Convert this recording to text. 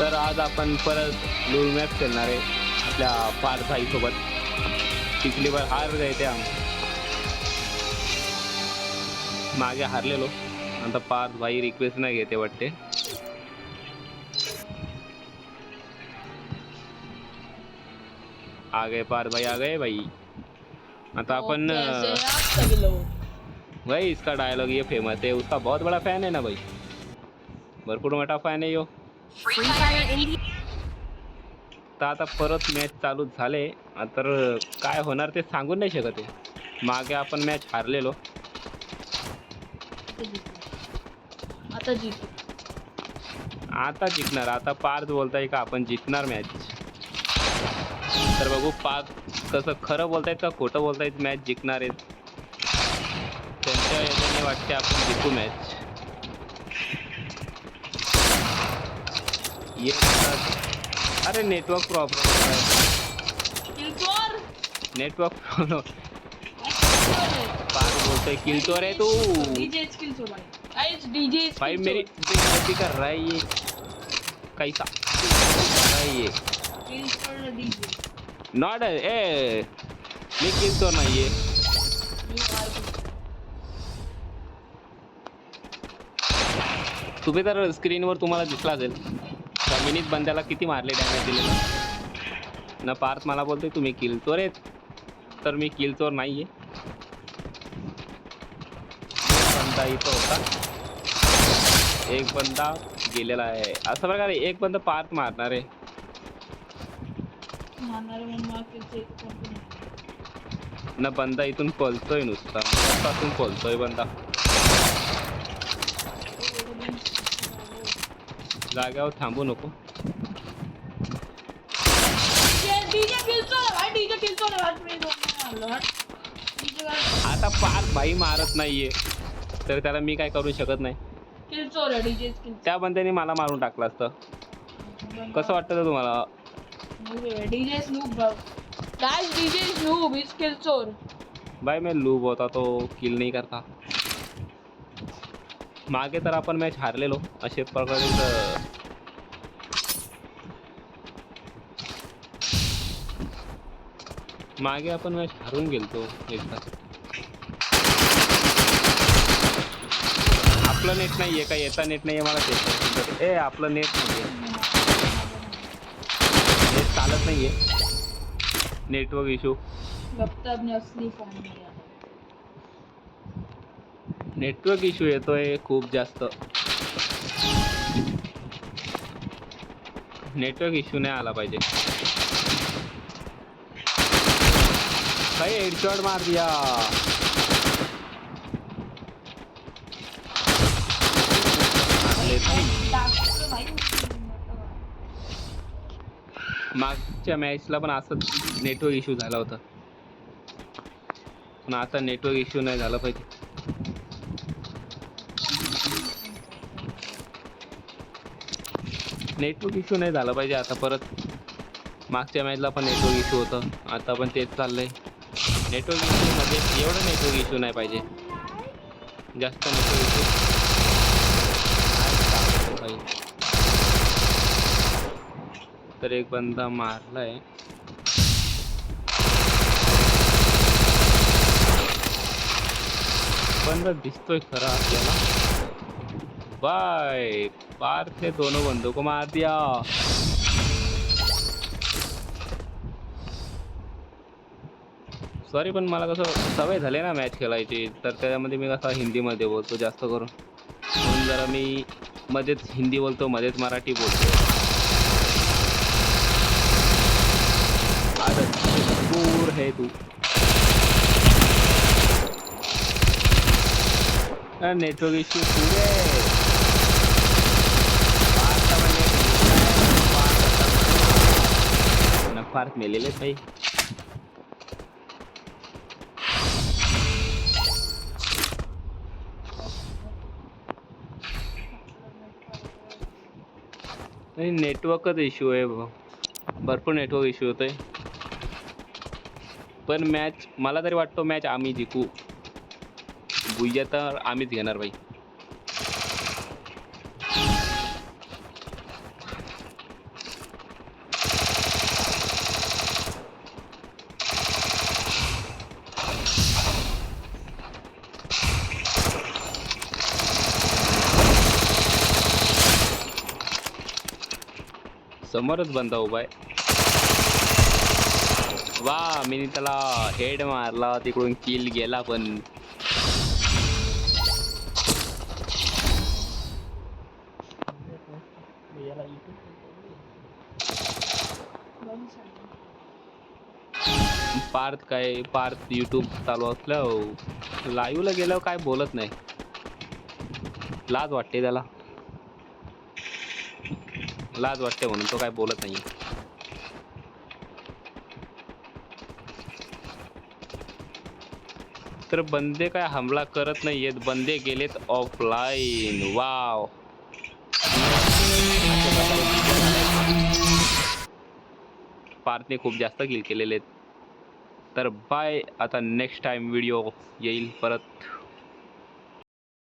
तर आज आपण परत लूल मॅच खेळणार आहे आपल्या पार्थ भाई सोबत. पिछली बार हार गए थे हम, मागे हारलेलो. आता पार्थ भाई रिक्वेस्ट नाही घेते वाटते. आ गए पार्थ भाई, आ गए भाई. आता अपन भाई इसका डायलॉग ये फेमस है, उसका बहुत बड़ा फैन है ना भाई, भरपूर मोठा फॅन आहे यो. तर आता परत मॅच चालू झाले. तर काय होणार ते सांगून नाही शकत आहे. मागे आपण मॅच हारलेलो. आता जिंकणार. आता पार्थ बोलताय का आपण जिंकणार मॅच. तर बघू पार्थ कसं खरं बोलतायत का खोटं बोलतायत. मॅच जिंकणार आहेत त्यांच्या याच्याने वाटते आपण जिंकू मॅच. ये अरे network problem, network problem. Parth बोलतोय किल चोर है तू. भाई मेरी गलती कर रहा है ये, कैसा कर रहा है ये. नॉट ए मी किल चोर नाहीये. तुम्ही तर स्क्रीनवर तुम्हाला दिसला असेल जमिनीत बंद्याला किती मारले, डॅमेज दिलेलं ना. पार्थ मला बोलतोय तुम्ही किल चोर आहेत, तर मी किल चोर नाहीये. बंदा इथं होता, एक बंदा गेलेला आहे. अशा प्रकारे एक बंदा पार्थ मारणार आहे. ना बंदा इथून पळतोय नुसता, पासून पळतोय बंदा. जाग्यावर थांबू नको. आता पार्थ भाई मारत नाहीये तर त्याला मी काय करू शकत नाही. त्या बंद्याने मला मारून टाकलं असतं. कसं वाटतं तुम्हाला. भाई मैं लूब होता तो किल नहीं करता. मागे तर आपण मॅच हारलेलो अशा प्रकारे. मागे आपण मॅच हारून गेलतो एकदा. आपलं नेट नाहीये का, याचा नेट नाहीये मला ते. ए आपलं नेट नाहीये, नेट चालत नाहीये. Network issue. नेटवर्क इशू येतोय खूप जास्त. नेटवर्क इशू नाही आला पाहिजे. भाई हेडशॉट मार दिया. मागच्या मॅचला पण असंच नेटवर्क इश्यू झाला होता, पण आता नेटवर्क इश्यू नाही झाला पाहिजे. नेटवर्क इश्यू नाही झाला पाहिजे आता परत. मागच्या मॅचला पण नेटवर्क इश्यू होतं, आता पण तेच चाललंय. नेटवर्क इश्यू मध्ये एवढं नेटवर्क इश्यू नाही पाहिजे, जास्त नेटवर्क इश्यू पाहिजे. तर एक बंदा मारलाय. बंदा दिसतोय खरा आपल्याला. बाय पार्थ ने दोनों बंदों को मार दिया. सॉरी, पण मला कसं सवय झाली ना मॅच खेळायची, तर त्याच्यामध्ये मी कसं हिंदीमध्ये बोलतो जास्त करून. म्हणून जरा मी मध्येच हिंदी बोलतो, मध्येच मराठी बोलतो. दूर है तू. नेटवर्क इश्यू पुरे पार्थ मेलेले भाई. नाही नेटवर्कच इश्यू आहे, भरपूर नेटवर्क इश्यू होतोय. पण मॅच मला तरी वाटतो मॅच आम्ही जिंकू. बुया तर आम्हीच घेणार भाई. समोरच बंदा उभा आहे. वा मी त्याला हेड मारला तिकडून किल गेला पण. पार्थ युट्यूब चालू असल्यावर लाईव्हला गेल्यावर काय बोलत नाही. लाज वाटते त्याला. लाज वाटते म्हणून तो काय बोलत नाही. तर बंदे काय हमला करत नाहीयेत. बंदे गेलेत ऑफलाईन. वाव. पार्थने खूप जास्त किल केलेले आहेत. तर बाय. आता नेक्स्ट टाइम व्हिडिओ येईल परत.